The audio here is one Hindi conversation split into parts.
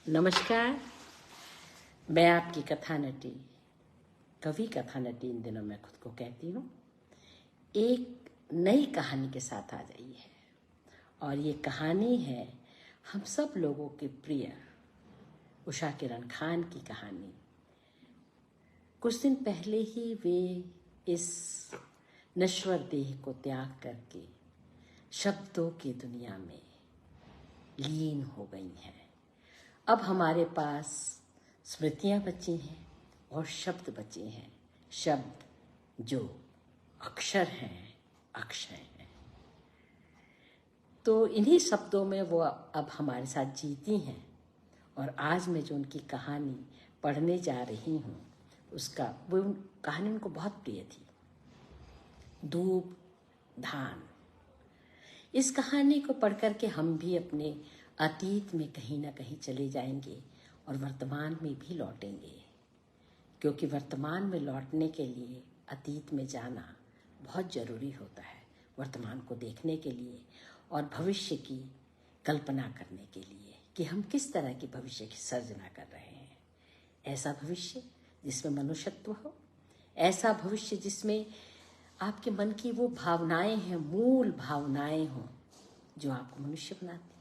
नमस्कार। मैं आपकी कथा नटी, कवि कथा नटी इन दिनों मैं खुद को कहती हूँ। एक नई कहानी के साथ आ जाइए और ये कहानी है हम सब लोगों के प्रिय उषा किरण खान की कहानी। कुछ दिन पहले ही वे इस नश्वर देह को त्याग करके शब्दों की दुनिया में लीन हो गई हैं। अब हमारे पास स्मृतियाँ बची हैं और शब्द बचे हैं, शब्द जो अक्षर हैं, अक्षय हैं। तो इन्हीं शब्दों में वो अब हमारे साथ जीती हैं और आज मैं जो उनकी कहानी पढ़ने जा रही हूँ वो कहानी उनको बहुत प्रिय थी, धूप धान। इस कहानी को पढ़ कर के हम भी अपने अतीत में कहीं ना कहीं चले जाएंगे और वर्तमान में भी लौटेंगे, क्योंकि वर्तमान में लौटने के लिए अतीत में जाना बहुत ज़रूरी होता है, वर्तमान को देखने के लिए और भविष्य की कल्पना करने के लिए कि हम किस तरह की भविष्य की सर्जना कर रहे हैं। ऐसा भविष्य जिसमें मनुष्यत्व हो, ऐसा भविष्य जिसमें आपके मन की वो भावनाएं हैं, मूल भावनाएं हों जो आपको मनुष्य बनाती हैं।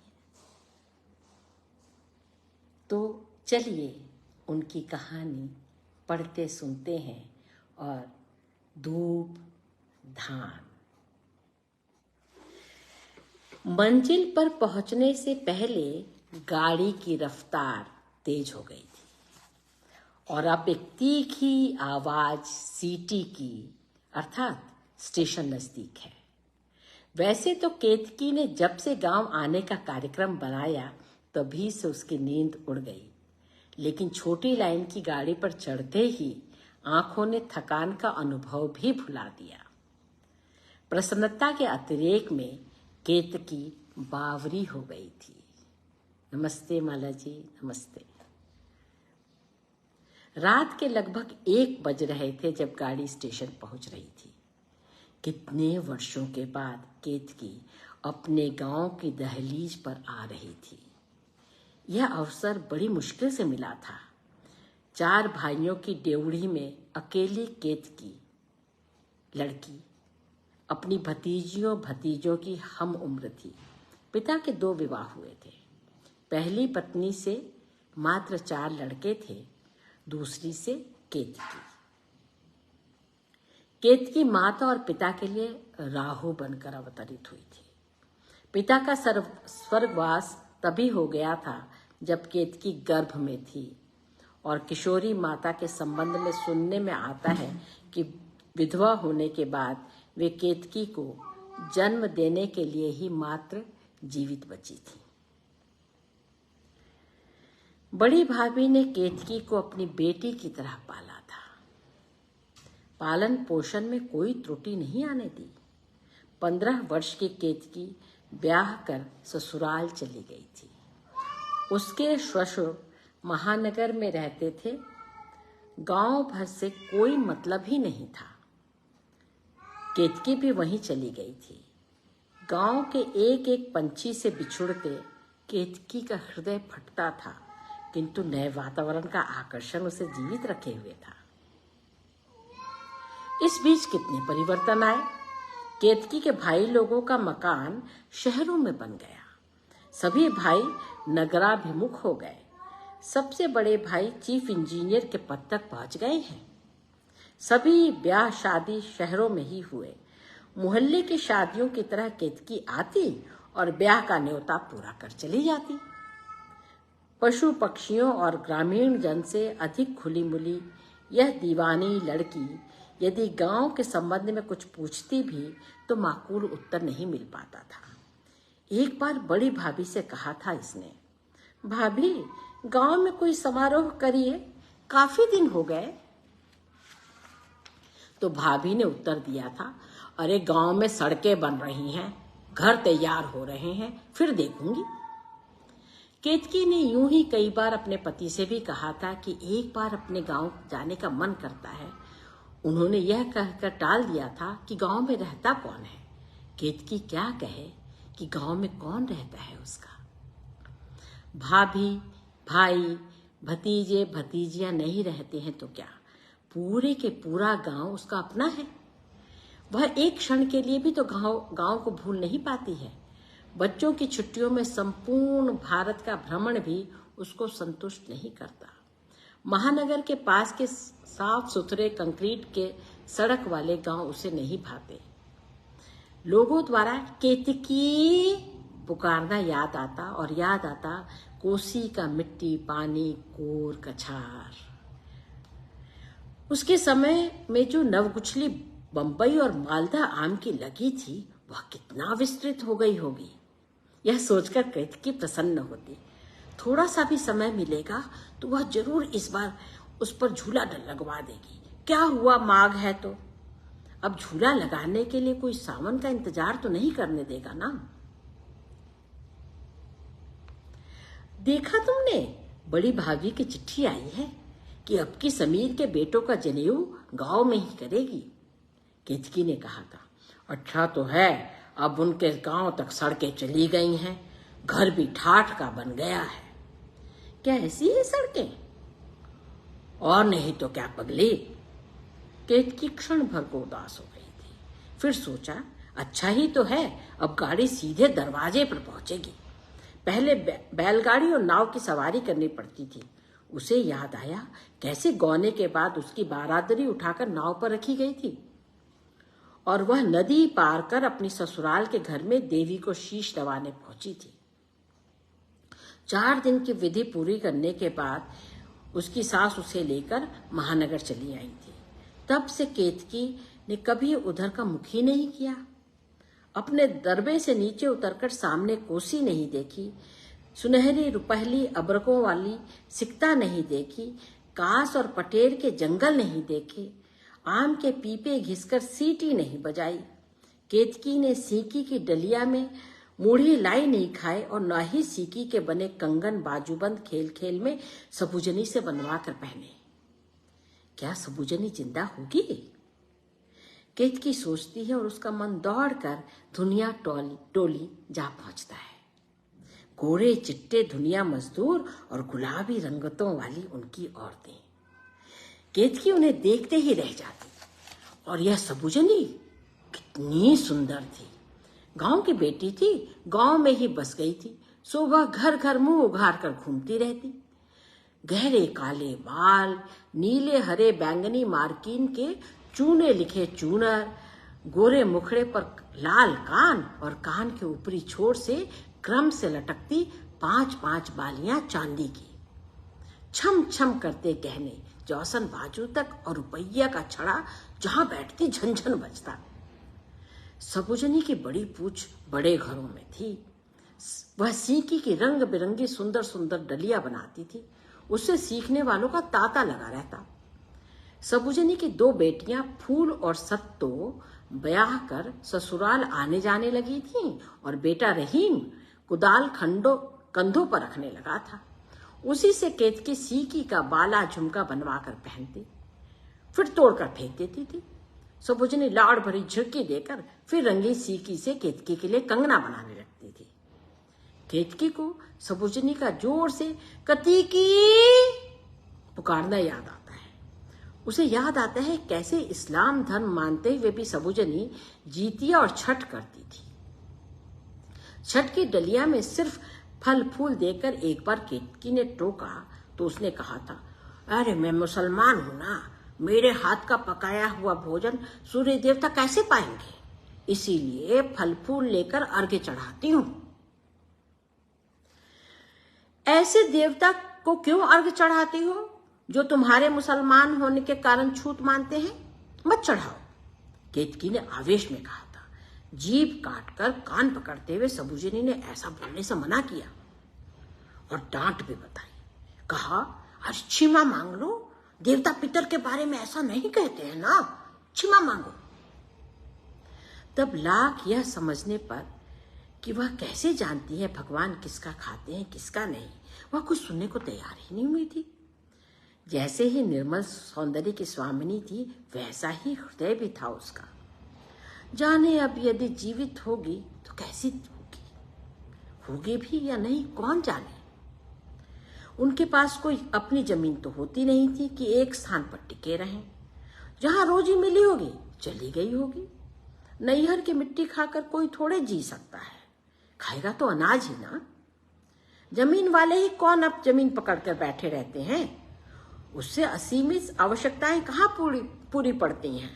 तो चलिए उनकी कहानी पढ़ते सुनते हैं। और धूप धान। मंजिल पर पहुंचने से पहले गाड़ी की रफ्तार तेज हो गई थी और अब एक तीखी आवाज सीटी की, अर्थात स्टेशन नजदीक है। वैसे तो केतकी ने जब से गांव आने का कार्यक्रम बनाया तभी से उसकी नींद उड़ गई, लेकिन छोटी लाइन की गाड़ी पर चढ़ते ही आंखों ने थकान का अनुभव भी भुला दिया। प्रसन्नता के अतिरेक में केतकी बावरी हो गई थी। नमस्ते माला जी, नमस्ते। रात के लगभग 1 बज रहे थे जब गाड़ी स्टेशन पहुंच रही थी। कितने वर्षों के बाद केतकी अपने गांव की दहलीज पर आ रही थी। यह अवसर बड़ी मुश्किल से मिला था। 4 भाइयों की डेवढ़ी में अकेली केतकी लड़की अपनी भतीजियों भतीजों की हम उम्र थी। पिता के 2 विवाह हुए थे। पहली पत्नी से मात्र 4 लड़के थे, दूसरी से केतकी। केतकी माता और पिता के लिए राहु बनकर अवतरित हुई थी। पिता का स्वर्गवास तभी हो गया था जब केतकी गर्भ में थी और किशोरी माता के संबंध में सुनने में आता है कि विधवा होने के बाद वे केतकी को जन्म देने के लिए ही मात्र जीवित बची थी। बड़ी भाभी ने केतकी को अपनी बेटी की तरह पाला था। पालन पोषण में कोई त्रुटि नहीं आने दी। 15 वर्ष की केतकी ब्याह कर ससुराल चली गई थी। उसके ससुर महानगर में रहते थे। गांव भर से कोई मतलब ही नहीं था। केतकी भी वहीं चली गई थी। गांव के एक एक पंछी से बिछुड़ते केतकी का हृदय फटता था, किंतु नए वातावरण का आकर्षण उसे जीवित रखे हुए था। इस बीच कितने परिवर्तन आए। केतकी के भाई लोगों का मकान शहरों में बन गया। सभी भाई नगराभिमुख हो गए। सबसे बड़े भाई चीफ इंजीनियर के पद तक पहुंच गए हैं। सभी ब्याह शादी शहरों में ही हुए। मोहल्ले की शादियों की तरह केतकी आती और ब्याह का न्योता पूरा कर चली जाती। पशु पक्षियों और ग्रामीण जन से अधिक खुली मुली यह दीवानी लड़की यदि गांव के संबंध में कुछ पूछती भी तो माकूल उत्तर नहीं मिल पाता था। एक बार बड़ी भाभी से कहा था इसने, भाभी गांव में कोई समारोह करिए, काफी दिन हो गए। तो भाभी ने उत्तर दिया था, अरे गांव में सड़कें बन रही हैं, घर तैयार हो रहे हैं, फिर देखूंगी। केतकी ने यूं ही कई बार अपने पति से भी कहा था कि एक बार अपने गांव जाने का मन करता है। उन्होंने यह कहकर टाल दिया था कि गांव में रहता कौन है। केतकी क्या कहे कि गांव में कौन रहता है उसका। भाई भतीजे भतीजियां नहीं रहते हैं तो क्या, पूरे के पूरा गांव उसका अपना है। वह एक क्षण के लिए भी तो गांव को भूल नहीं पाती है। बच्चों की छुट्टियों में संपूर्ण भारत का भ्रमण भी उसको संतुष्ट नहीं करता। महानगर के पास के साफ सुथरे कंक्रीट के सड़क वाले गांव उसे नहीं भाते। लोगों द्वारा केतकी पुकारना याद आता, और याद आता कोसी का मिट्टी पानी कोर कछार। उसके समय में जो नवगुछली बंबई और मालदा आम की लगी थी वह कितना विस्तृत हो गई होगी, यह सोचकर केतकी प्रसन्न होती। थोड़ा सा भी समय मिलेगा तो वह जरूर इस बार उस पर झूला लगवा देगी। क्या हुआ, माघ है तो अब झूला लगाने के लिए कोई सावन का इंतजार तो नहीं करने देगा ना। देखा तुमने, बड़ी भाभी की चिट्ठी आई है कि अब की समीर के बेटों का जनेऊ गांव में ही करेगी। केतकी ने कहा था। अच्छा तो है, अब उनके गांव तक सड़कें चली गई हैं, घर भी ठाठ का बन गया है। क्या ऐसी है सड़कें? और नहीं तो क्या पगली। केतकी क्षण भर को उदास हो गई थी, फिर सोचा अच्छा ही तो है, अब गाड़ी सीधे दरवाजे पर पहुंचेगी। पहले बैलगाड़ी और नाव की सवारी करनी पड़ती थी। उसे याद आया कैसे गौने के बाद उसकी बारादरी उठाकर नाव पर रखी गई थी और वह नदी पार कर अपनी ससुराल के घर में देवी को शीश नवाने पहुंची थी। 4 दिन की विधि पूरी करने के बाद उसकी सास उसे लेकर महानगर चली आई थी। तब से केतकी ने कभी उधर का मुख ही नहीं किया। अपने दरबे से नीचे उतरकर सामने कोसी नहीं देखी, सुनहरी रुपहली अबरकों वाली सिकता नहीं देखी, कास और पटेर के जंगल नहीं देखे, आम के पीपे घिसकर सीटी नहीं बजाई। केतकी ने सीकी की डलिया में मूढ़ी लाई नहीं खाए और न ही सीकी के बने कंगन बाजूबंद खेल खेल में सबुजनी से बनवा कर पहने। क्या सबुजनी जिंदा होगी? केतकी सोचती है और उसका मन दौड़कर धुनिया टोली जा पहुंचता है। गोरे चिट्टे धुनिया मजदूर और गुलाबी रंगतों वाली उनकी औरतें। केतकी उन्हें देखते ही रह जाती। और यह सबुजनी कितनी सुंदर थी। गांव की बेटी थी, गांव में ही बस गई थी। सुबह घर घर मुंह उघार कर घूमती रहती। गहरे काले बाल, नीले हरे बैंगनी मार्किन के चूने लिखे चूनर, गोरे मुखड़े पर लाल कान और कान के ऊपरी छोर से क्रम से लटकती 5-5 बालियां चांदी की। छम छम करते गहने जौसन बाजू तक और रुपया का छड़ा जहां बैठती झनझन बजता। सबुजनी की बड़ी पूछ बड़े घरों में थी। वह सीकी की रंग बिरंगी सुंदर सुंदर डलिया बनाती थी। उससे सीखने वालों का तांता लगा रहता। सबुजनी की 2 बेटियां फूल और सत्तो ब्याह कर ससुराल आने जाने लगी थीं और बेटा रहीम कुदाल कंधों पर रखने लगा था। उसी से केतकी सीकी का बाला झुमका बनवा कर पहनती, फिर तोड़कर फेंक देती थी। सबुजनी लाड़ भरी झिड़की देकर फिर रंगी सीकी से केतकी के लिए कंगना बनाने लगती थी। केतकी को सबुजनी का जोर से कतीकी पुकारना याद आता है। उसे याद आता है कैसे इस्लाम धर्म मानते हुए भी सबुजनी जीतिया और छठ करती थी। छठ की डलिया में सिर्फ फल फूल देकर एक बार केतकी ने टोका तो उसने कहा था, अरे मैं मुसलमान हूं ना, मेरे हाथ का पकाया हुआ भोजन सूर्य देवता कैसे पाएंगे, इसीलिए फल फूल लेकर अर्घ्य चढ़ाती हूं। ऐसे देवता को क्यों अर्घ्य चढ़ाती हो जो तुम्हारे मुसलमान होने के कारण छूत मानते हैं? मत चढ़ाओ, केतकी ने आवेश में कहा था। जीभ काटकर कान पकड़ते हुए सबुजनी ने ऐसा बोलने से मना किया और डांट भी बताई। कहा, आज क्षमा मांग लो, देवता पितर के बारे में ऐसा नहीं कहते हैं ना, क्षमा मांगो। तब लाख यह समझने पर कि वह कैसे जानती है भगवान किसका खाते हैं किसका नहीं, वह कुछ सुनने को तैयार ही नहीं हुई थी। जैसे ही निर्मल सौंदर्य की स्वामिनी थी वैसा ही हृदय भी था उसका। जाने अब यदि जीवित होगी तो कैसी होगी भी या नहीं, कौन जाने। उनके पास कोई अपनी जमीन तो होती नहीं थी कि एक स्थान पर टिके रहें। जहां रोजी मिली होगी चली गई होगी। नैहर की मिट्टी खाकर कोई थोड़े जी सकता है, खाएगा तो अनाज ही ना। जमीन वाले ही कौन अब जमीन पकड़कर बैठे रहते हैं, उससे असीमित आवश्यकताएं कहाँ पूरी पड़ती हैं।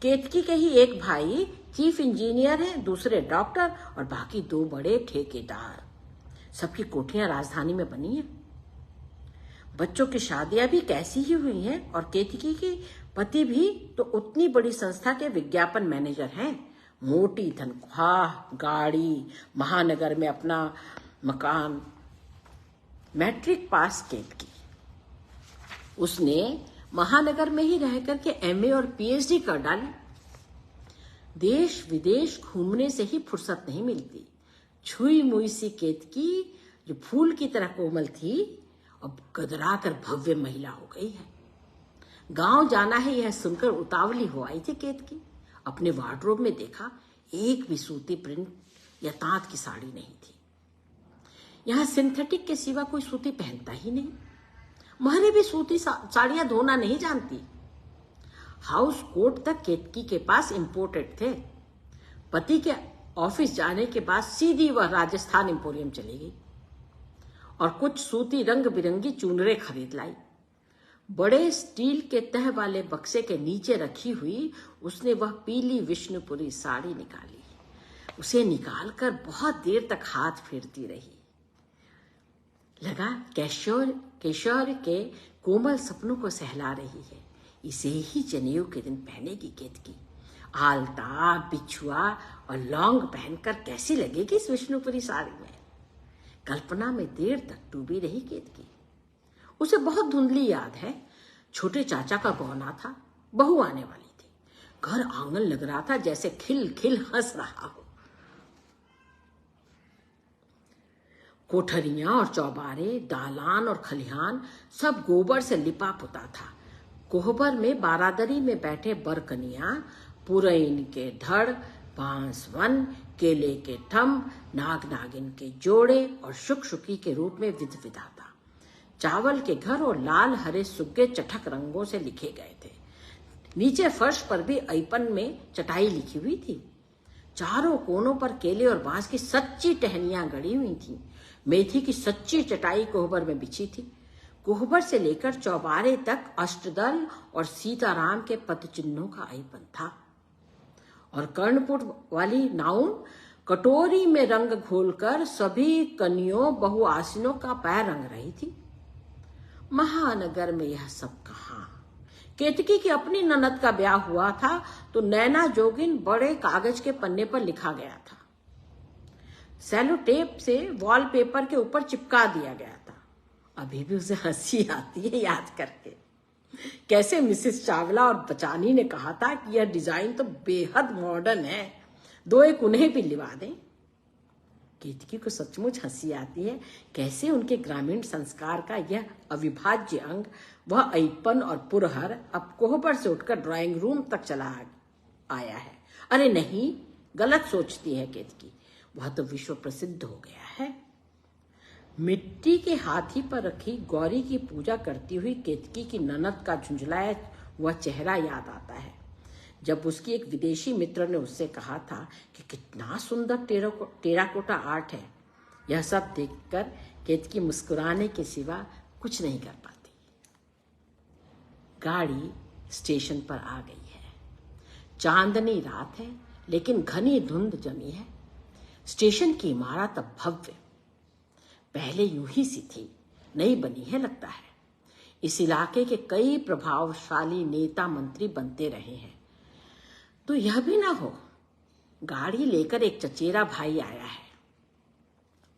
केतकी के ही एक भाई चीफ इंजीनियर हैं, दूसरे डॉक्टर और बाकी 2 बड़े ठेकेदार। सबकी कोठियां राजधानी में बनी हैं। बच्चों की शादियां भी कैसी ही हुई हैं और केतकी के पति भी तो उतनी बड़ी संस्था के विज्ञापन मैनेजर हैं। मोटी तनख्वाह, गाड़ी, महानगर में अपना मकान। मैट्रिक पास केतकी, उसने महानगर में ही रहकर के एमए और पीएचडी कर डाली। देश विदेश घूमने से ही फुर्सत नहीं मिलती। छुई मुई सी केतकी जो फूल की तरह कोमल थी अब गदरा कर भव्य महिला हो गई है। गांव जाना है यह सुनकर उतावली हो आई थी केतकी। अपने वार्डरोब में देखा, एक भी सूती प्रिंट या तांत की साड़ी नहीं थी। यहां सिंथेटिक के सिवा कोई सूती पहनता ही नहीं। महरे भी सूती साड़ियां धोना नहीं जानती। हाउस कोट तक केतकी के पास इंपोर्टेड थे। पति के ऑफिस जाने के बाद सीधी वह राजस्थान एम्पोरियम चली गई और कुछ सूती रंग बिरंगी चुनरे खरीद लाई। बड़े स्टील के तह वाले बक्से के नीचे रखी हुई उसने वह पीली विष्णुपुरी साड़ी निकाली। उसे निकालकर बहुत देर तक हाथ फेरती रही। लगा किशोर के कोमल सपनों को सहला रही है। इसे ही जनेऊ के दिन पहनेगी केतकी। आलता, बिछुआ और लौंग पहनकर कैसी लगेगी इस विष्णुपुरी साड़ी में। कल्पना में देर तक डूबी रही केतकी। उसे बहुत धुंधली याद है, छोटे चाचा का गौना था, बहू आने वाली थी। घर आंगन लग रहा था जैसे खिल खिल हंस रहा हो। कोठरियां और चौबारे, दालान और खलिहान सब गोबर से लिपा पुता था। कोहबर में बारादरी में बैठे बरकनिया, पुरैन के धड़, बांसवन, केले के थम, नाग नागिन के जोड़े और शुक-शुकी के रूप में विधविधाता। चावल के घर और लाल हरे सुग्गे चटक रंगों से लिखे गए थे। नीचे फर्श पर भी ऐपन में चटाई लिखी हुई थी। चारों कोनों पर केले और बांस की सच्ची टहनियां गड़ी हुई थी। मेथी की सच्ची चटाई कोहबर में बिछी थी। कोहबर से लेकर चौबारे तक अष्टदल और सीताराम के पदचिन्हों का ऐपन था और कर्णपुट वाली नाउन कटोरी में रंग घोलकर सभी कन्यों बहुआसिनों का पैर रंग रही थी। महानगर में यह सब कहाँ। केतकी की अपनी ननद का ब्याह हुआ था तो नैना जोगिन बड़े कागज के पन्ने पर लिखा गया था। सेलो टेप से वॉलपेपर के ऊपर चिपका दिया गया था। अभी भी उसे हंसी आती है याद करके। कैसे मिसेस चावला और बचानी ने कहा था कि यह डिजाइन तो बेहद मॉडर्न है, 2 एक उन्हें भी लिवा दें। केतकी को सचमुच हंसी आती है कैसे उनके ग्रामीण संस्कार का यह अविभाज्य अंग, वह ऐपन और पुरहर, अब कोहबर से उठकर ड्राइंग रूम तक चला आया है। अरे नहीं, गलत सोचती है केतकी, वह तो विश्व प्रसिद्ध हो गया है। मिट्टी के हाथी पर रखी गौरी की पूजा करती हुई केतकी की ननद का झुंझलाया हुआ चेहरा याद आता है, जब उसकी एक विदेशी मित्र ने उससे कहा था कि कितना सुंदर टेराकोटा आर्ट है। यह सब देखकर केतकी मुस्कुराने के सिवा कुछ नहीं कर पाती। गाड़ी स्टेशन पर आ गई है। चांदनी रात है लेकिन घनी धुंध जमी है। स्टेशन की इमारत अब भव्य, पहले यूं ही सी थी, नई बनी है लगता है। इस इलाके के कई प्रभावशाली नेता मंत्री बनते रहे हैं, तो यह भी ना हो। गाड़ी लेकर एक चचेरा भाई आया है।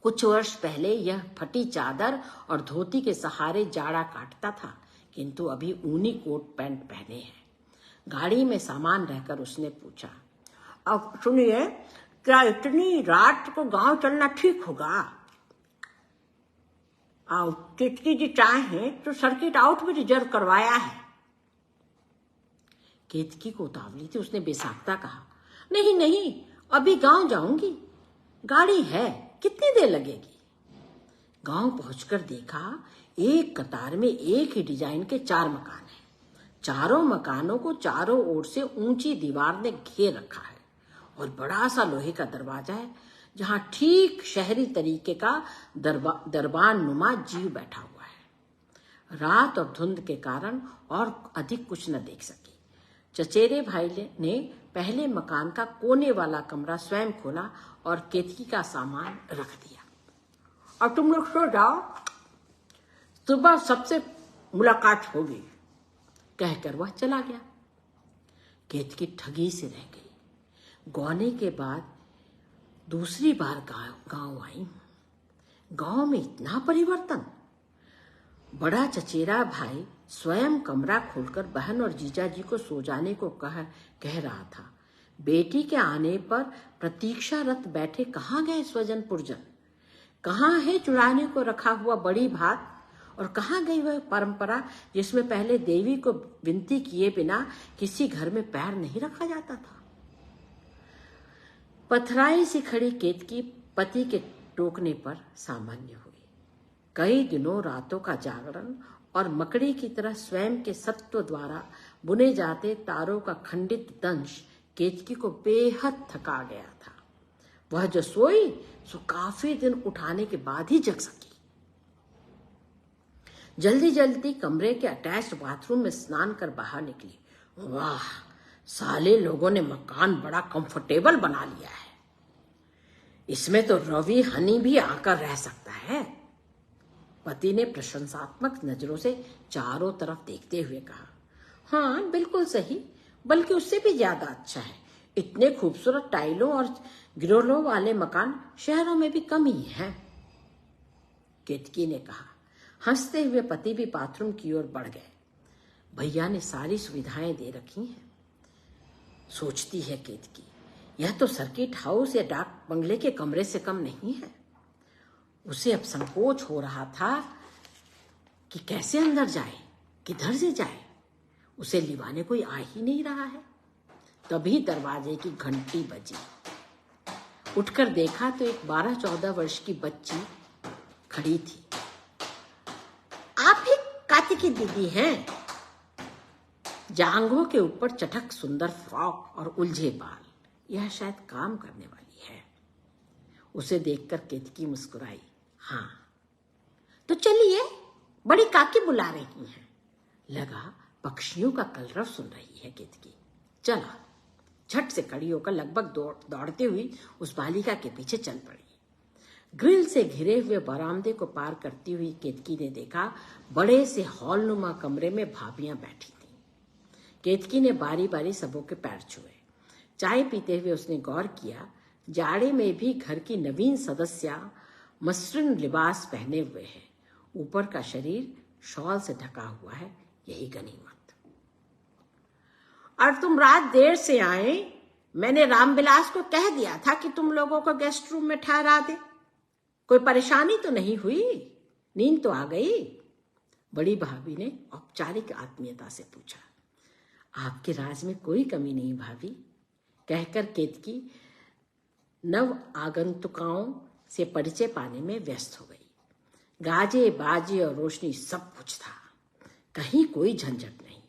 कुछ वर्ष पहले यह फटी चादर और धोती के सहारे जाड़ा काटता था, किंतु अभी ऊनी कोट पैंट पहने हैं। गाड़ी में सामान रहकर उसने पूछा, अब सुनिए, क्या इतनी रात को गांव चलना ठीक होगा? केतकी जी चाहे तो सर्किट आउट भी रिजर्व करवाया है। केतकी को उतावली थी, उसने बेसाख्ता कहा, नहीं नहीं, अभी गांव जाऊंगी, गाड़ी है, कितनी देर लगेगी? गांव पहुंचकर देखा एक कतार में एक ही डिजाइन के 4 मकान हैं। चारों मकानों को चारों ओर से ऊंची दीवार ने घेर रखा है और बड़ा सा लोहे का दरवाजा है जहां ठीक शहरी तरीके का दरबार नुमा जीव बैठा हुआ है। रात और धुंध के कारण और अधिक कुछ न देख सकी। चचेरे भाई ने पहले मकान का कोने वाला कमरा स्वयं खोला और केतकी का सामान रख दिया। अब तुम लोग सो जाओ, सुबह सबसे मुलाकात होगी, कहकर वह चला गया। केतकी ठगी से रह गई। गौने के बाद दूसरी बार गांव आई। गांव में इतना परिवर्तन। बड़ा चचेरा भाई स्वयं कमरा खोलकर बहन और जीजाजी को सो जाने को कह रहा था। बेटी के आने पर प्रतीक्षारत बैठे कहाँ गए स्वजन पुरजन? कहाँ है चुराने को रखा हुआ बड़ी भात? और कहाँ गई वह परंपरा जिसमें पहले देवी को विनती किए बिना किसी घर में पैर नहीं रखा जाता था? पथराई सी खड़ी केतकी पति के टोकने पर सामान्य हुई। कई दिनों रातों का जागरण और मकड़ी की तरह स्वयं के सत्व द्वारा बुने जाते तारों का खंडित दंश केतकी को बेहद थका गया था। वह जो सोई सो काफी दिन उठाने के बाद ही जग सकी। जल्दी जल्दी कमरे के अटैच्ड बाथरूम में स्नान कर बाहर निकली। वाह, साले लोगों ने मकान बड़ा कंफर्टेबल बना लिया है। इसमें तो रवि हनी भी आकर रह सकता है। पति ने प्रशंसात्मक नजरों से चारों तरफ देखते हुए कहा। हाँ, बिल्कुल सही, बल्कि उससे भी ज्यादा अच्छा है। इतने खूबसूरत टाइलों और गिरोलों वाले मकान शहरों में भी कम ही हैं। केतकी ने कहा। हंसते हुए पति भी बाथरूम की ओर बढ़ गए। भैया ने सारी सुविधाएं दे रखी हैं। सोचती है केतकी, यह तो सर्किट हाउस या डाक बंगले के कमरे से कम नहीं है। उसे अब संकोच हो रहा था कि कैसे अंदर जाए, किधर से जाए। उसे लिवाने कोई आ ही नहीं रहा है। तभी दरवाजे की घंटी बजी। उठकर देखा तो एक 12-14 वर्ष की बच्ची खड़ी थी। आप ही काती की दीदी हैं? जांघों के ऊपर चटक सुंदर फ्रॉक और उलझे बाल। यह शायद काम करने वाली है। उसे देखकर केतकी मुस्कुराई। हाँ, तो चलिए, बड़ी काकी बुला रही हैं। लगा पक्षियों का कलरव सुन रही है केतकी। चला, झट से खड़ी होकर लगभग दौड़ते हुई उस बालिका के पीछे चल पड़ी। ग्रिल से घिरे हुए बरामदे को पार करती हुई केतकी ने देखा बड़े से हॉलनुमा कमरे में भाभियां बैठी थीं। केतकी ने बारी बारी सबों के पैर छुए। चाय पीते हुए उसने गौर किया, जाड़े में भी घर की नवीन सदस्या मसृण लिबास पहने हुए है। ऊपर का शरीर शॉल से ढका हुआ है। यही गनीमत। और तुम रात देर से आए। मैंने रामविलास को कह दिया था कि तुम लोगों को गेस्ट रूम में ठहरा दे। कोई परेशानी तो नहीं हुई? नींद तो आ गई? बड़ी भाभी ने औपचारिक आत्मीयता से पूछा। आपके राज में कोई कमी नहीं भाभी, कहकर केतकी नव आगंतुकों से परिचय पाने में व्यस्त हो गई। गाजे बाजे और रोशनी सब कुछ था। कहीं कोई झंझट नहीं।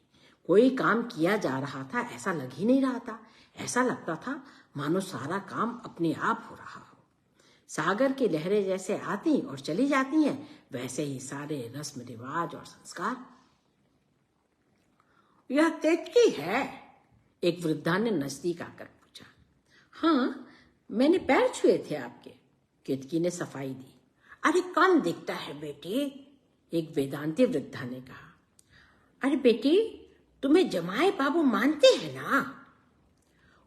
कोई काम किया जा रहा था ऐसा लग ही नहीं रहा था। ऐसा लगता था मानो सारा काम अपने आप हो रहा हो। सागर की लहरें जैसे आती और चली जाती हैं, वैसे ही सारे रस्म रिवाज और संस्कार। यह केतकी है? एक वृद्धा ने नजदीक आकर पूछा। हाँ, मैंने पैर छुए थे आपके, केतकी ने सफाई दी। अरे कम दिखता है बेटी, एक वेदांती वृद्धा ने कहा। अरे बेटी, तुम्हें जमाए बाबू मानते हैं ना?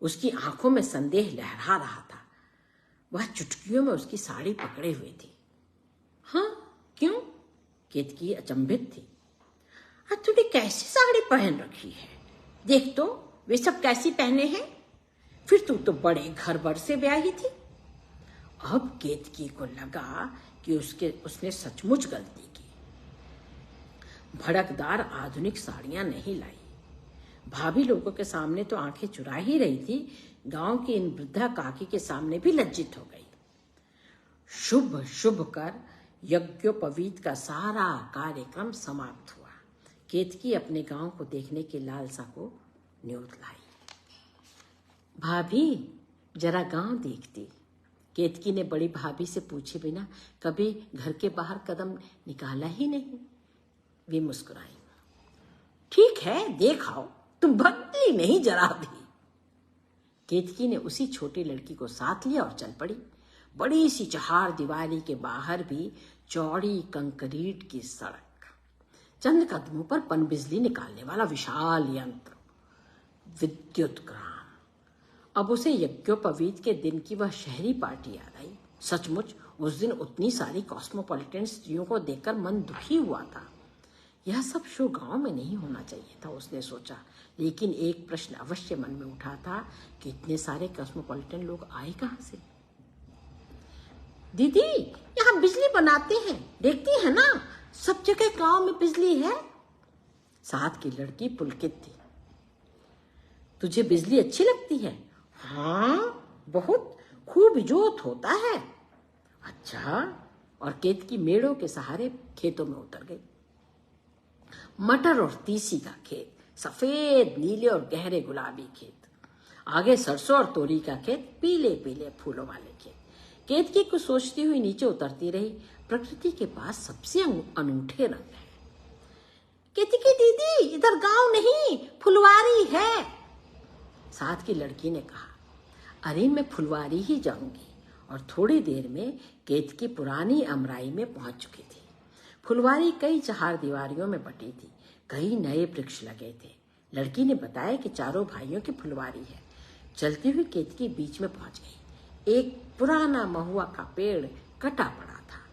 उसकी आंखों में संदेह लहरा रहा था। वह चुटकियों में उसकी साड़ी पकड़े हुए थी। हाँ, क्यों? केतकी अचंभित थी। तूने कैसी साड़ी पहन रखी है? देख तो वे सब कैसी पहने हैं। फिर तू तो बड़े घर बर से ब्याही थी। अब केतकी को लगा कि उसने सचमुच गलती की। भड़कदार आधुनिक साड़ियां नहीं लाई। भाभी लोगों के सामने तो आंखें चुरा ही रही थी, गांव की इन वृद्धा काकी के सामने भी लज्जित हो गई। शुभ शुभ कर यज्ञोपवीत का सारा कार्यक्रम समाप्त हुआ। केतकी अपने गांव को देखने की लालसा को न्योत लाई। भाभी जरा गांव देखती। केतकी ने बड़ी भाभी से पूछे बिना कभी घर के बाहर कदम निकाला ही नहीं। वे मुस्कुराई। ठीक है, देख आओ, तुम बदली नहीं जरा भी। केतकी ने उसी छोटी लड़की को साथ लिया और चल पड़ी। बड़ी सी चहार दीवारी के बाहर भी चौड़ी कंक्रीट की सड़क, चंद कदमों पर पनबिजली निकालने वाला विशाल यंत्र, विद्युत ग्राम। अब उसे यज्ञोपवीत के दिन की वह शहरी पार्टी याद आई। सचमुच उस दिन उतनी सारी कॉस्मोपॉलिटन स्त्रियों को देखकर मन दुखी हुआ था। यह सब शो गांव में नहीं होना चाहिए था, उसने सोचा। लेकिन एक प्रश्न अवश्य मन में उठा था कि इतने सारे कॉस्मोपॉलिटन लोग आए कहां से। दीदी, यहाँ बिजली बनाते हैं, देखती है ना, सब जगह गांव में बिजली है। साथ की लड़की पुलकित थी। तुझे बिजली अच्छी लगती है? हाँ, बहुत खूब जोत होता है। अच्छा। और केतकी मेड़ों के सहारे खेतों में उतर गई। मटर और तीसी का खेत, सफेद नीले और गहरे गुलाबी खेत, आगे सरसों और तोरी का खेत, पीले पीले फूलों वाले खेत। केतकी कुछ सोचती हुई नीचे उतरती रही। प्रकृति के पास सबसे अनूठे रंग है। केतकी दीदी, इधर गांव नहीं, फुलवारी है। साथ की लड़की ने कहा। अरे, मैं फुलवारी ही जाऊंगी। और थोड़ी देर में केतकी पुरानी अमराई में पहुंच चुकी थी। फुलवारी कई चहार दीवारियों में बटी थी। कई नए वृक्ष लगे थे। लड़की ने बताया कि चारों भाइयों की फुलवारी है। चलती हुई केतकी बीच में पहुंच गई। एक पुराना महुआ का पेड़ कटा पड़ा था।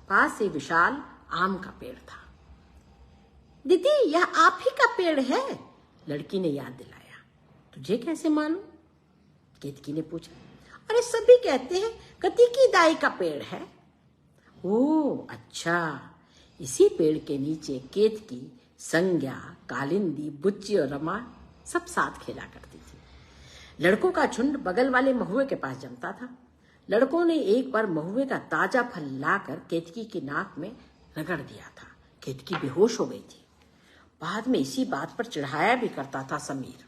पास से विशाल आम का पेड़ था। दीदी, यह आप ही का पेड़ है, लड़की ने याद दिलाया। तुझे कैसे मालूम? केतकी ने पूछा। अरे, सभी कहते हैं कति की दाई का पेड़ है। ओह अच्छा। इसी पेड़ के नीचे केतकी, संज्ञा, कालिंदी, बुच्ची और रमा सब साथ खेला करती थी। लड़कों का झुंड बगल वाले महुए के पास जमता था। लड़कों ने एक बार महुए का ताजा फल लाकर केतकी की नाक में रगड़ दिया था। केतकी बेहोश हो गई थी। बाद में इसी बात पर चिढ़ाया भी करता था समीर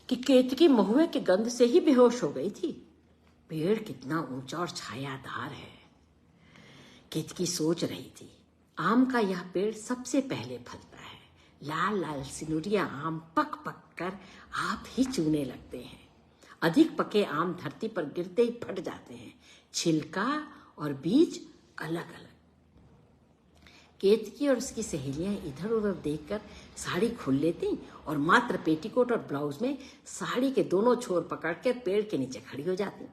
कि केतकी महुए के गंध से ही बेहोश हो गई थी। पेड़ कितना ऊंचा और छायादार है। केतकी सोच रही थी। आम का यह पेड़ सबसे पहले फलता है। लाल लाल सिनुरिया आम पक पक कर आप ही चूने लगते हैं। अधिक पके आम धरती पर गिरते ही फट जाते हैं। छिलका और बीज अलग अलग। केतकी और उसकी सहेलियां इधर उधर देखकर साड़ी खोल लेती और मात्र पेटीकोट और ब्लाउज में साड़ी के दोनों छोर पकड़कर पेड़ के नीचे खड़ी हो जाती।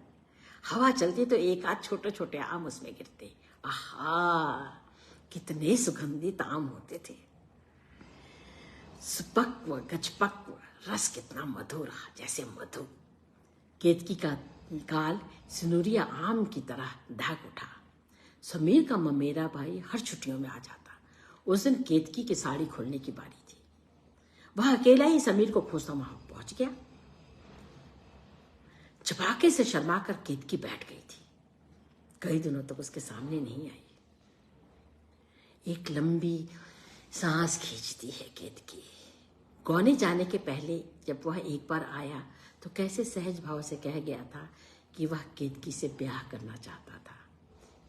हवा चलती तो एक आध छोटे छोटे आम उसमें गिरते। आहा, कितने सुगंधित आम होते थे। सुपक्व गजपक्व, रस कितना मधुर, जैसे मधु। केतकी का गाल सिनुरिया आम की तरह ढक उठा। समीर का ममेरा भाई हर छुट्टियों में आ जाता। उस दिन केतकी की साड़ी खोलने की बारी थी। वह अकेला ही समीर को खोजता वहां पहुंच गया। चपाके से शर्मा कर केतकी बैठ गई थी। कई दिनों तक उसके सामने नहीं आई। एक लंबी सांस खींचती है केतकी। गौने जाने के पहले जब वह एक बार आया तो कैसे सहज भाव से कह गया था कि वह केतकी से ब्याह करना चाहता था।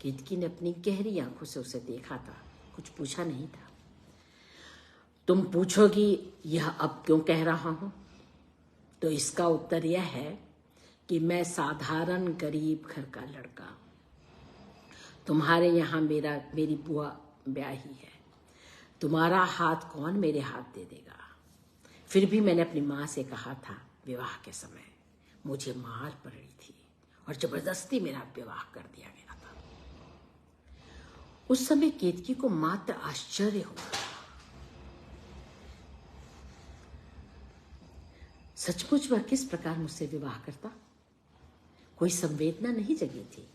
केतकी ने अपनी गहरी आंखों से उसे देखा था, कुछ पूछा नहीं था। तुम पूछोगी यह अब क्यों कह रहा हूं, तो इसका उत्तर यह है कि मैं साधारण गरीब घर का लड़का। तुम्हारे यहाँ मेरी बुआ ब्याही है। तुम्हारा हाथ कौन मेरे हाथ दे देगा। फिर भी मैंने अपनी माँ से कहा था विवाह के समय। मुझे मार पड़ी थी और जबरदस्ती मेरा विवाह कर दिया गया था। उस समय केतकी को मात्र आश्चर्य हुआ। सचमुच वह किस प्रकार मुझसे विवाह करता। कोई संवेदना नहीं जगी थी।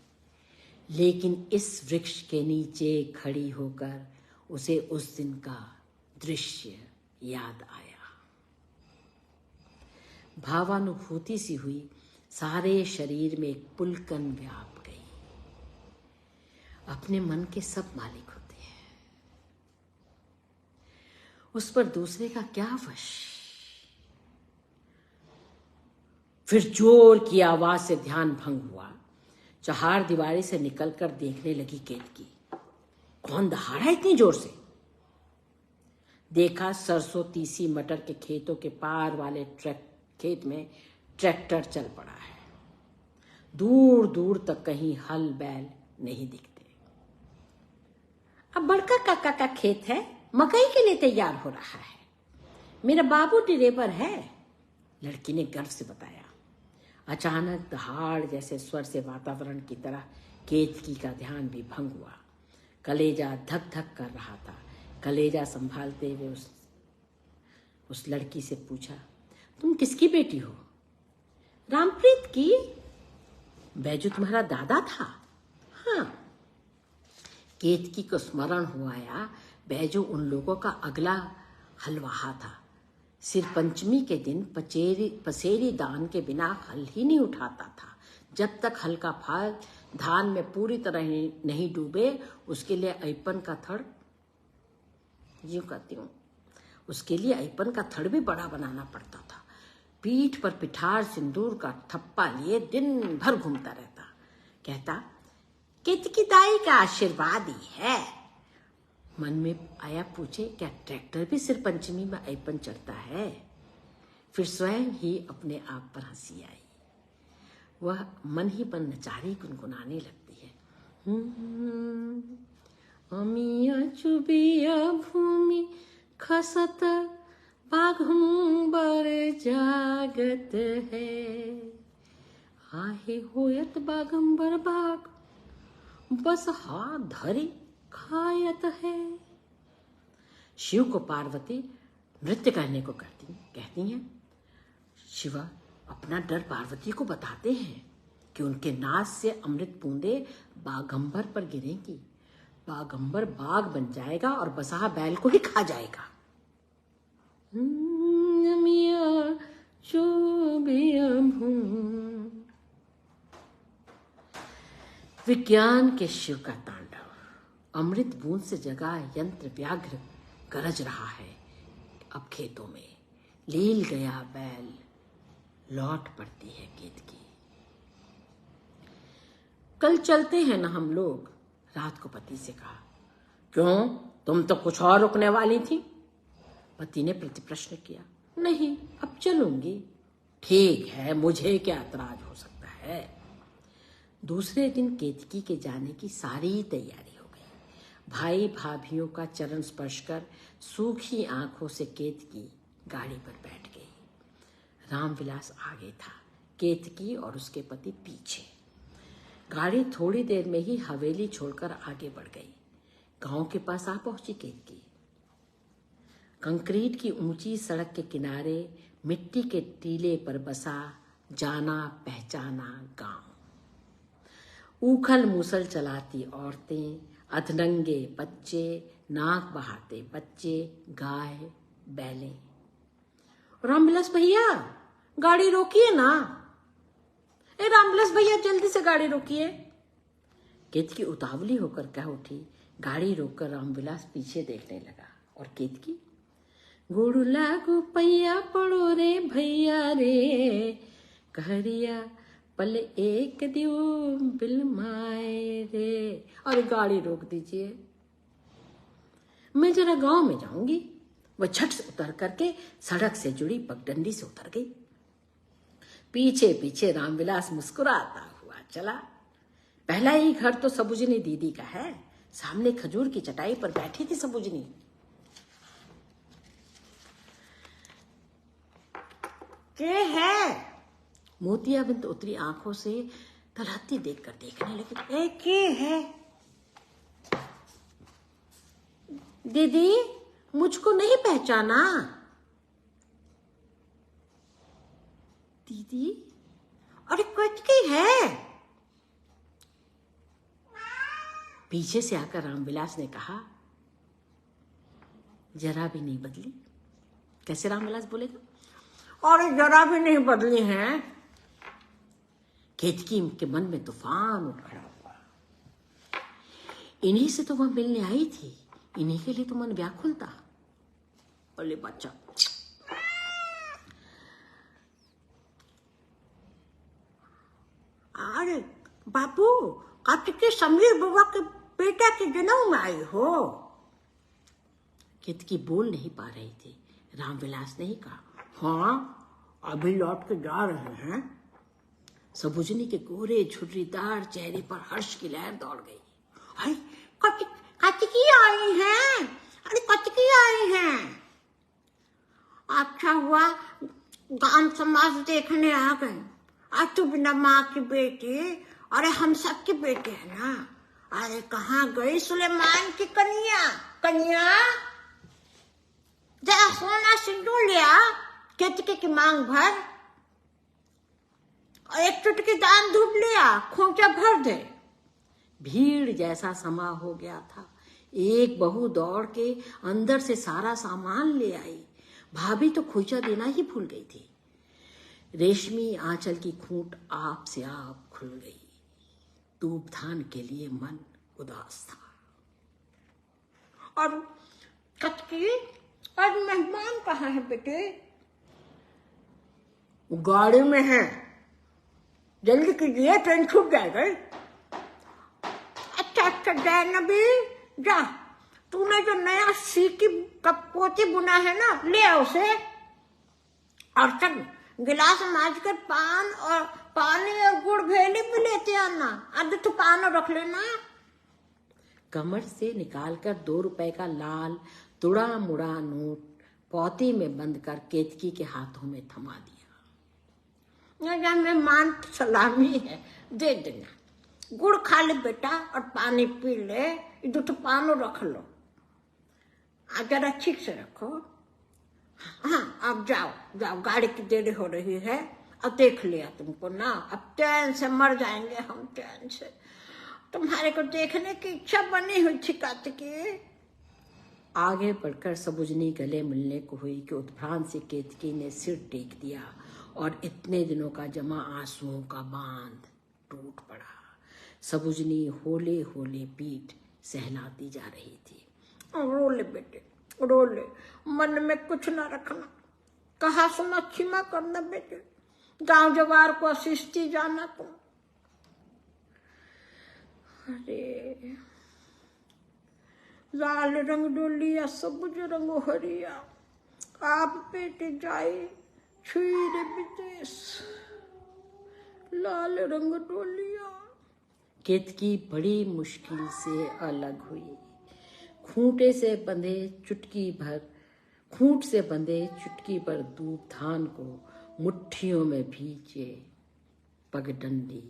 लेकिन इस वृक्ष के नीचे खड़ी होकर उसे उस दिन का दृश्य याद आया। भावानुभूति सी हुई। सारे शरीर में एक पुलकन व्याप गई। अपने मन के सब मालिक होते हैं, उस पर दूसरे का क्या वश। फिर जोर की आवाज से ध्यान भंग हुआ। चहार दीवारी से निकलकर देखने लगी केतकी, कौन दहाड़ा इतनी जोर से। देखा सरसों तीसी मटर के खेतों के पार वाले खेत में ट्रैक्टर चल पड़ा है। दूर दूर तक कहीं हल बैल नहीं दिखते। अब बड़का काका का खेत है, मकई के लिए तैयार हो रहा है। मेरा बाबू ड्राइवर है, लड़की ने गर्व से बताया। अचानक दहाड़ जैसे स्वर से वातावरण की तरह केतकी का ध्यान भी भंग हुआ। कलेजा धक धक कर रहा था। कलेजा संभालते हुए उस लड़की से पूछा, तुम किसकी बेटी हो? रामप्रीत की। बैजू तुम्हारा दादा था? हाँ। केतकी को स्मरण हुआ आया, बैजू उन लोगों का अगला हलवाहा था। सिर पंचमी के दिन पसेरी दान के बिना हल ही नहीं उठाता था। जब तक हल का फाल धान में पूरी तरह नहीं डूबे, उसके लिए ऐपन का थड़, यूं कहती हूँ, उसके लिए ऐपन का थड़ भी बड़ा बनाना पड़ता था। पीठ पर पिठार सिंदूर का थप्पा लिए दिन भर घूमता रहता। कहता, केतकी दाई का आशीर्वाद ही है। मन में आया, पूछे, क्या ट्रैक्टर भी सिर पंचमी में ऐपन चढ़ता है? फिर स्वयं ही अपने आप पर हंसी आई। वह मन ही मन नचारी गुनगुनाने लगती है। अमिया चुबिया भूमि खसत बाघंबर जागत है। आहे होयत बाघंबर बाघ, बस हाथ धरी खायत है। शिव को पार्वती नृत्य करने को कहती हैं। शिव अपना डर पार्वती को बताते हैं कि उनके नाक से अमृत बूंदे बाघंबर पर गिरेंगी। बाघंबर बाघ बन जाएगा और बसहा बैल को ही खा जाएगा। विज्ञान के शिव का तांडव। अमृत बूंद से जगा यंत्र व्याघ्र गरज रहा है। अब खेतों में लील गया बैल, लौट पड़ती है केतकी। कल चलते हैं ना हम लोग, रात को पति से कहा। क्यों, तुम तो कुछ और रुकने वाली थी? पति ने प्रति प्रश्न किया। नहीं, अब चलूंगी। ठीक है, मुझे क्या एतराज हो सकता है। दूसरे दिन केतकी के जाने की सारी तैयारी हो गई। भाई भाभियों का चरण स्पर्श कर सूखी आंखों से केतकी गाड़ी पर बैठ गई। रामविलास आगे था, केतकी और उसके पति पीछे। गाड़ी थोड़ी देर में ही हवेली छोड़कर आगे बढ़ गई। गांव के पास आ पहुंची केतकी। कंक्रीट की ऊंची सड़क के किनारे मिट्टी के टीले पर बसा जाना पहचाना गांव। उखल मूसल चलाती औरतें, अधनंगे बच्चे, नाक बहाते बच्चे, गाय बैलें। रामविलास भैया, गाड़ी रोकिए ना। ए रामविलास भैया, जल्दी से गाड़ी रोकिए। केतकी उतावली होकर कह उठी। गाड़ी रोककर रामविलास पीछे देखने लगा और केतकी, गोड़ू लागू पैया पड़ो रे भैया रे, कहरिया पल एक दियो बिलमाए रे। और गाड़ी रोक दीजिए, मैं जरा गांव में जाऊंगी। वह झट से उतर करके सड़क से जुड़ी पगडंडी से उतर गई। पीछे पीछे रामविलास मुस्कुराता हुआ चला। पहला ही घर तो सबुजनी दीदी का है। सामने खजूर की चटाई पर बैठी थी सबुजनी। के है? मोतियाबिंद उतरी आंखों से तलहती देखकर देखने लगी। ए के है? दीदी, मुझको नहीं पहचाना? दीदी, अरे केतकी है। पीछे से आकर रामविलास ने कहा, जरा भी नहीं बदली। कैसे रामविलास बोलेगा? और जरा भी नहीं बदली हैं। केतकी के मन में तूफान उठ खड़ा हुआ। इन्हीं से तो वह मिलने आई थी, इन्हीं के लिए तो मन व्याकुल था। बोले बच्चा, अरे बापू, कब के समीर बाबा के बेटा के जन्म में आई हो? केतकी बोल नहीं पा रही थी। रामविलास ने ही कहा, हाँ अभी लौट के जा रहे हैं। सबुजनी के गोरे झुर्रीदार चेहरे पर हर्ष की लहर दौड़ गई। अरे कचकी आई हैं, अरे कचकी आई हैं। अच्छा हुआ गांव समाज देखने आ गए। आज तो बिना माँ की बेटी, अरे हम सबके बेटे हैं ना। अरे कहाँ गई सुलेमान की कन्या? कन्या जा सोना सिंदूर लिया, केतकी की मांग भर, और एक चुटकी दान धूप लिया, खोंचा भर दे। भीड़ जैसा समा हो गया था। एक बहू दौड़ के अंदर से सारा सामान ले आई। भाभी तो खोचा देना ही भूल गई थी। रेशमी आंचल की खूंट आप से आप खुल गई। धूपधान के लिए मन उदास था। और कचकी, आज मेहमान कहाँ है बेटे? गाड़ी में है, जल्दी कीजिए, ट्रेन छूट जाएगा। अच्छा जैनबी, जा, तूने जो नया सीकी का पोती बुना है ना, ले आओ उसे। और चल गिलास मांझ कर पानी और गुड़ भेली भी लेते आना। आधे तो पान रख लेना। कमर से निकालकर 2 रुपए का लाल तुड़ा मुड़ा नोट पौती में बंद कर केतकी के हाथों में थमा दिया। मेहमान सलामी है, दे देना। गुड़ खा ले बेटा और पानी पी ले। इधर तो पानो रख लो, जरा ठीक से रखो। हाँ अब जाओ जाओ, गाड़ी की देरी हो रही है। अब देख लिया तुमको ना, अब चैन से मर जाएंगे हम, चैन से। तुम्हारे को देखने की इच्छा बनी हुई थी कार्तिकी। आगे बढ़कर सबुजनी गले मिलने को हुई कि उत्भ्रांत से केतकी ने सिर टेक दिया और इतने दिनों का जमा आंसुओं का बांध टूट पड़ा। सबुजनी होले होले पीठ सहलाती जा रही थी। रो ले बेटे, रो ले, मन में कुछ ना रखना। कहा सुना क्षमा करना बेटे, गांव जवार को अशिष्टी जाना तुम। अरे लाल रंग डोलिया सबुज रंग हरिया, आप बेटे जाए छुई रे विदेश। लाल रंग डोलिया। केतकी बड़ी मुश्किल से अलग हुई। खूंट से बंधे चुटकी भर धूपधान को मुट्ठियों में भींचे पगडंडी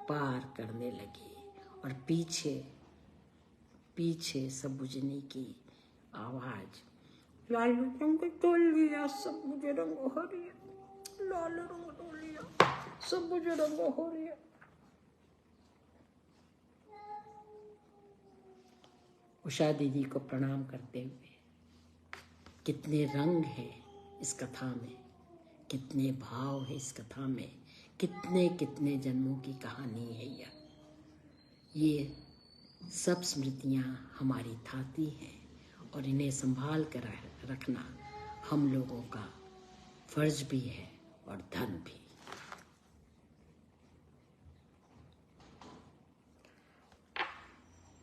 पार करने लगी। और पीछे सबुजनी की आवाज, लाल रंग डोलिया सबुज रंग हरिया, लाल रंग डोलिया सबुज रंग हरिया। उषा दीदी को प्रणाम करते हुए, कितने रंग हैं इस कथा में, कितने भाव है इस कथा में, कितने कितने जन्मों की कहानी है यह। ये सब स्मृतियाँ हमारी थाती हैं और इन्हें संभाल कर रखना हम लोगों का फर्ज भी है और धर्म भी।